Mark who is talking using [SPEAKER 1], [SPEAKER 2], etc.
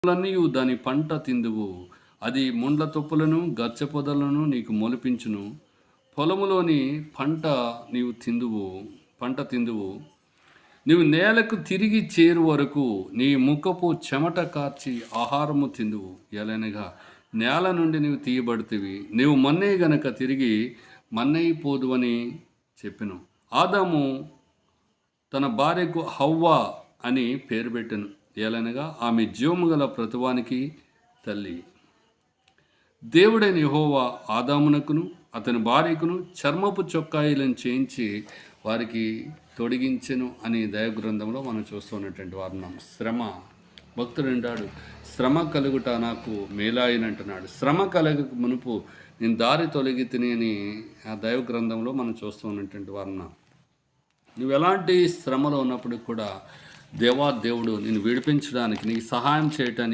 [SPEAKER 1] లన్నీయు దాని పంట తిందువు. అది ముండ్ల తుప్పలను, గచ్చ పొదలను నీకు మొలిపించును. పొలములోని పంట తిందువు. నీవు నేలకు తిరిగి చేరు వరకు నీ ముఖపు చెమట కార్చి ఆహారము తిందువు. ఎలనగా నేల నుండి నీవు తీయబడితివి. నీవు మన్నే గనక తిరిగి మన్నైపోదువని చెప్పెను. ఆదాము తన భార్యకు హవ్వ అని పేరు పెట్టెను. ఏలనగా ఆమె జీవము గల ప్రతివానికి తల్లి. దేవుడైన యెహోవా ఆదామునకును అతని భార్యకును చర్మపు చొక్కాయిలను చేయించి వారికి తొడిగించెను అని దైవగ్రంథంలో మనం చూస్తున్నటువంటి వారున్నాం. శ్రమ, భక్తుడు అంటాడు, శ్రమ కలుగుట నాకు మేలాయినంటున్నాడు. శ్రమ కలగక మునుపు నేను దారి తొలగి తిని అని ఆ దైవగ్రంథంలో మనం చూస్తూ ఉన్నటువంటి వారున్నాం. నువ్వు ఎలాంటి శ్రమలో ఉన్నప్పుడు కూడా దేవుడు నిన్ను విడిపించడానికి, నీకు సహాయం చేయటానికి